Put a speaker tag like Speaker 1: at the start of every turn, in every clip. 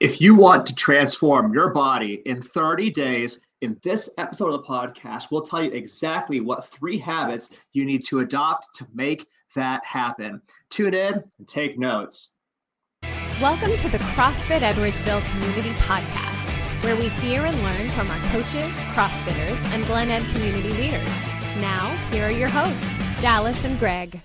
Speaker 1: If you want to transform your body in 30 days, in this episode of the podcast, we'll tell you exactly what 3 habits you need to adopt to make that happen. Tune in and take notes.
Speaker 2: Welcome to the CrossFit Edwardsville Community Podcast, where we hear and learn from our coaches, CrossFitters, and Glen Ed community leaders. Now, here are your hosts, Dallas and Greg.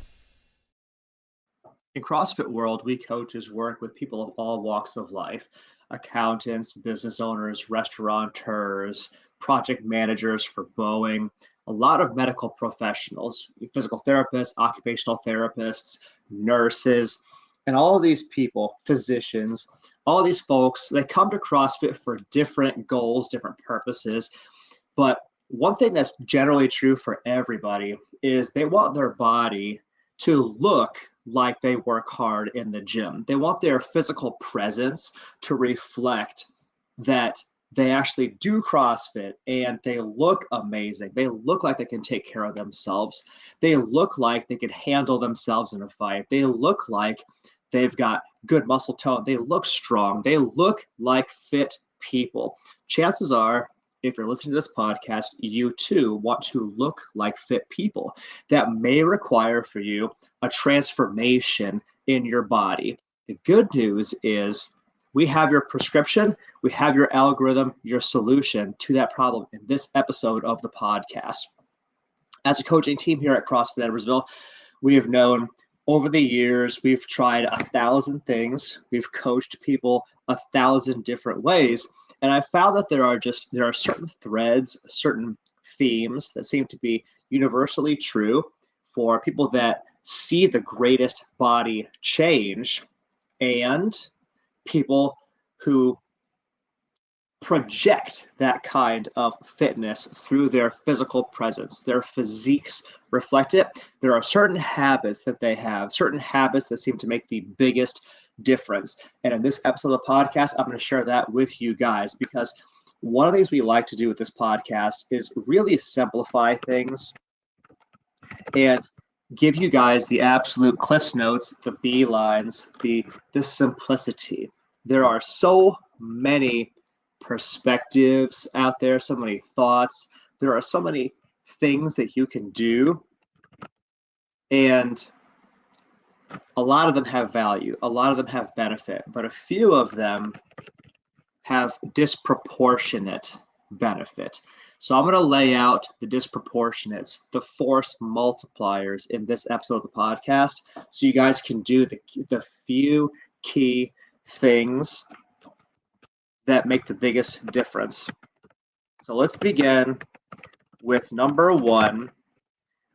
Speaker 1: In CrossFit world, we coaches work with people of all walks of life: accountants, business owners, restaurateurs, project managers for Boeing, a lot of medical professionals, physical therapists, occupational therapists, nurses, and all of these people, physicians, all these folks, they come to CrossFit for different goals, different purposes. But one thing that's generally true for everybody is they want their body to look like they work hard in the gym. They want their physical presence to reflect that they actually do CrossFit and they look amazing. They look like they can take care of themselves. They look like they can handle themselves in a fight. They look like they've got good muscle tone. They look strong. They look like fit people. Chances are, if you're listening to this podcast, you too want to look like fit people. That may require for you a transformation in your body. The good news is we have your prescription, we have your algorithm, your solution to that problem in this episode of the podcast. As a coaching team here at CrossFit Edwardsville, we have known over the years, we've tried 1,000 things. We've coached people 1,000 different ways. And I found that there are certain threads, certain themes that seem to be universally true for people that see the greatest body change and people who project that kind of fitness through their physical presence. Their physiques reflect it. There are certain habits that they have, certain habits that seem to make the biggest difference. And in this episode of the podcast, I'm going to share that with you guys, because one of the things we like to do with this podcast is really simplify things and give you guys the absolute Cliff's Notes, the B-lines, the simplicity. There are so many perspectives out there, so many thoughts. There are so many things that you can do, and a lot of them have value, a lot of them have benefit, but a few of them have disproportionate benefit. So I'm going to lay out the disproportionates, the force multipliers in this episode of the podcast, so you guys can do the few key things that make the biggest difference. So let's begin with number 1,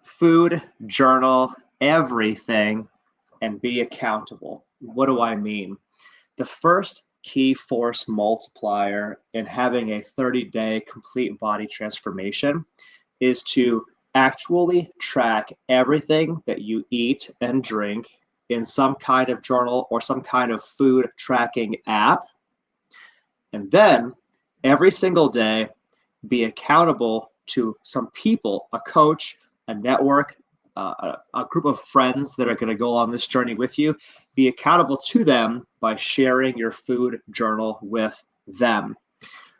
Speaker 1: food, journal, everything, and be accountable. What do I mean? The first key force multiplier in having a 30-day complete body transformation is to actually track everything that you eat and drink in some kind of journal or some kind of food tracking app. And then every single day, be accountable to some people, a coach, a network, a group of friends that are going to go on this journey with you. Be accountable to them by sharing your food journal with them.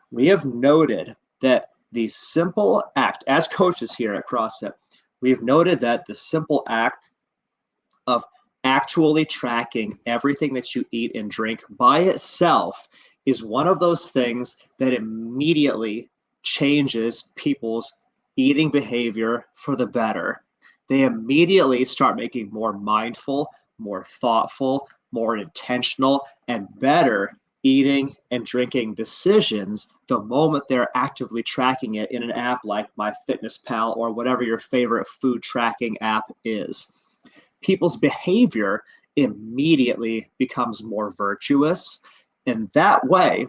Speaker 1: We have noted that the simple act, as coaches here at CrossFit, we've noted that the simple act of actually tracking everything that you eat and drink by itself is one of those things that immediately changes people's eating behavior for the better. They immediately start making more mindful, more thoughtful, more intentional, and better eating and drinking decisions the moment they're actively tracking it in an app like MyFitnessPal or whatever your favorite food tracking app is. People's behavior immediately becomes more virtuous, and that way,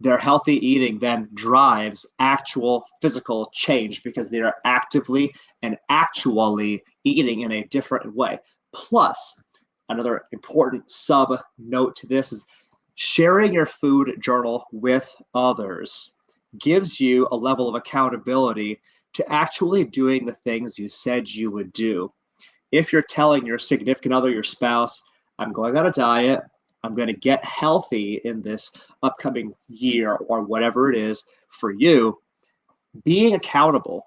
Speaker 1: their healthy eating then drives actual physical change because they are actively and actually eating in a different way. Plus, another important sub note to this is sharing your food journal with others gives you a level of accountability to actually doing the things you said you would do. If you're telling your significant other, your spouse, I'm going on a diet, I'm going to get healthy in this upcoming year or whatever it is for you, being accountable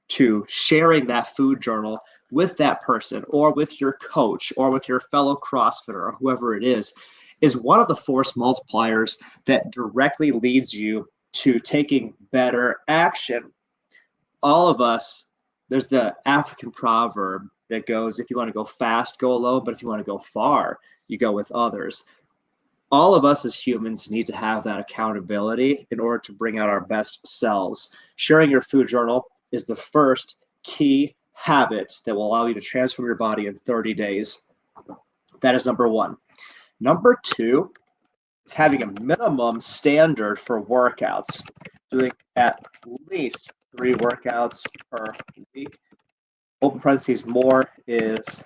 Speaker 1: to sharing that food journal with that person or with your coach or with your fellow CrossFitter or whoever it is one of the force multipliers that directly leads you to taking better action. All of us, there's the African proverb that goes, if you want to go fast, go alone, but if you want to go far, you go with others. All of us as humans need to have that accountability in order to bring out our best selves. Sharing your food journal is the first key habit that will allow you to transform your body in 30 days. That is number one. Number two is having a minimum standard for workouts, doing at least 3 workouts per week. Open parentheses, more is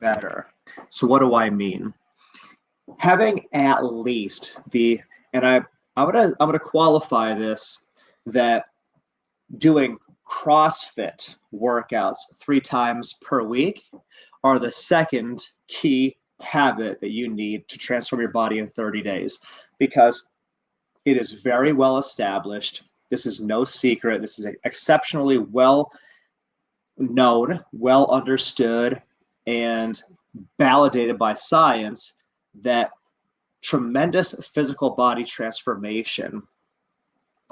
Speaker 1: better. So what do I mean? Having at least I'm gonna qualify this, that doing CrossFit workouts 3 times per week are the second key habit that you need to transform your body in 30 days, because it is very well established. This is no secret. This is exceptionally well known, well understood, and validated by science that tremendous physical body transformation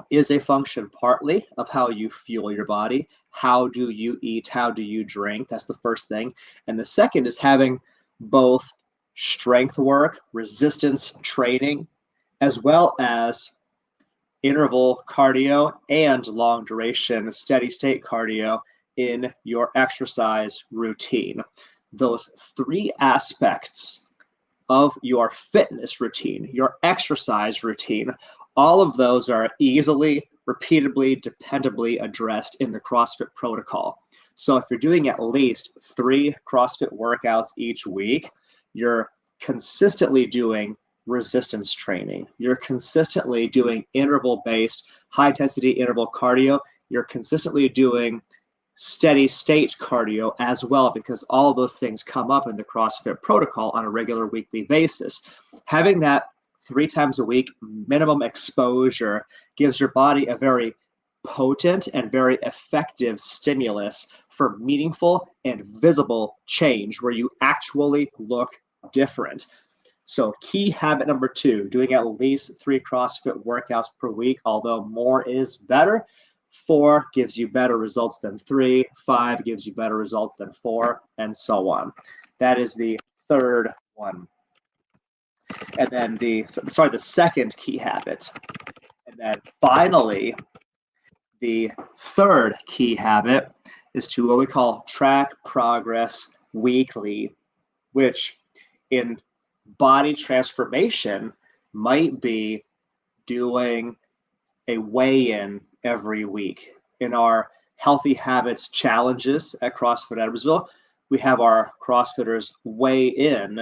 Speaker 1: is a function partly of how you fuel your body. How do you eat? How do you drink? That's the first thing. And the second is having both strength work, resistance training, as well as interval cardio and long duration steady state cardio in your exercise routine. Those 3 aspects of your fitness routine, your exercise routine, all of those are easily, repeatably, dependably addressed in the CrossFit protocol. So if you're doing at least 3 CrossFit workouts each week, you're consistently doing resistance training. You're consistently doing interval-based, high-intensity interval cardio. You're consistently doing steady state cardio as well, because all of those things come up in the CrossFit protocol on a regular weekly basis. Having that 3 times a week minimum exposure gives your body a very potent and very effective stimulus for meaningful and visible change where you actually look different. So key habit number 2, doing at least 3 CrossFit workouts per week, although more is better. 4 gives you better results than 3, 5 gives you better results than 4, and so on. That is the third one. And then the second key habit. And then finally, the third key habit is to what we call track progress weekly, which in body transformation might be doing a weigh-in every week. In our Healthy Habits challenges at CrossFit Edwardsville, we have our CrossFitters weigh in,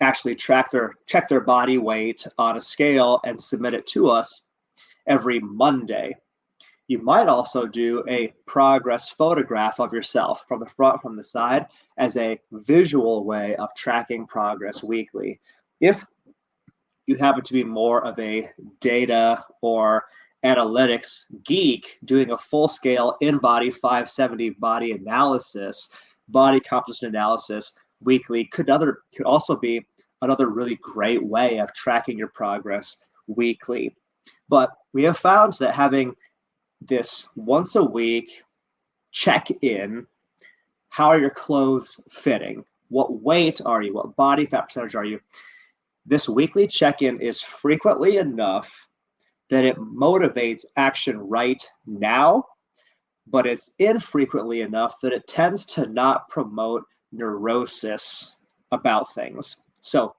Speaker 1: actually check their body weight on a scale and submit it to us every Monday. You might also do a progress photograph of yourself from the front, from the side, as a visual way of tracking progress weekly. If you happen to be more of a data or analytics geek, doing a full-scale in-body 570 body analysis, body composition analysis weekly could also be another really great way of tracking your progress weekly. But we have found that having this once a week check-in, how are your clothes fitting? What weight are you? What body fat percentage are you? This weekly check-in is frequently enough that it motivates action right now, but it's infrequently enough that it tends to not promote neurosis about things. So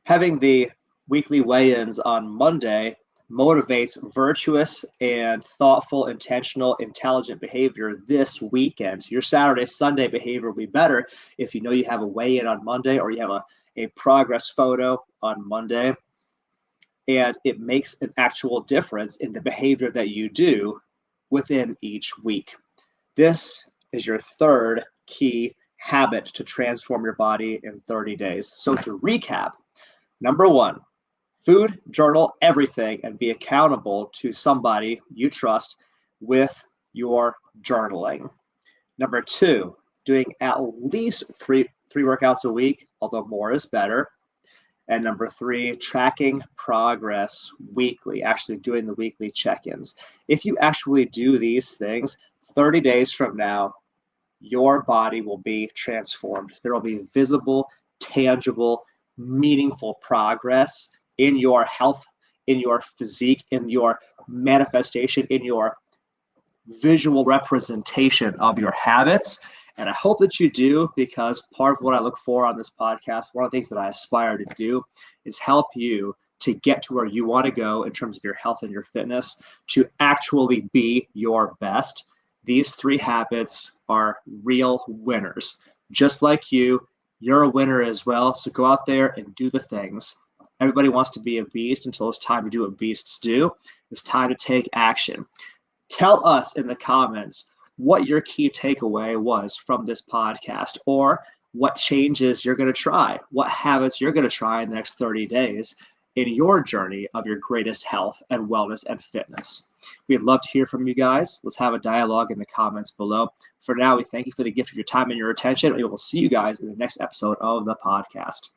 Speaker 1: having the weekly weigh-ins on Monday motivates virtuous and thoughtful, intentional, intelligent behavior this weekend. Your Saturday, Sunday behavior will be better if you know you have a weigh-in on Monday or you have a progress photo on Monday, and it makes an actual difference in the behavior that you do within each week. This is your third key habit to transform your body in 30 days. So to recap, number 1, food, journal everything, and be accountable to somebody you trust with your journaling. Number 2, doing at least three workouts a week, although more is better. And number 3, tracking progress weekly, actually doing the weekly check-ins. If you actually do these things, 30 days from now, your body will be transformed. There will be visible, tangible, meaningful progress in your health, in your physique, in your manifestation, in your visual representation of your habits. And I hope that you do, because part of what I look for on this podcast, one of the things that I aspire to do, is help you to get to where you want to go in terms of your health and your fitness, to actually be your best. These 3 habits are real winners. Just like you're a winner as well. So go out there and do the things. Everybody wants to be a beast until it's time to do what beasts do. It's time to take action. Tell us in the comments what your key takeaway was from this podcast, or what changes you're going to try, what habits you're going to try in the next 30 days in your journey of your greatest health and wellness and fitness. We'd love to hear from you guys. Let's have a dialogue in the comments below. For now, we thank you for the gift of your time and your attention. We will see you guys in the next episode of the podcast.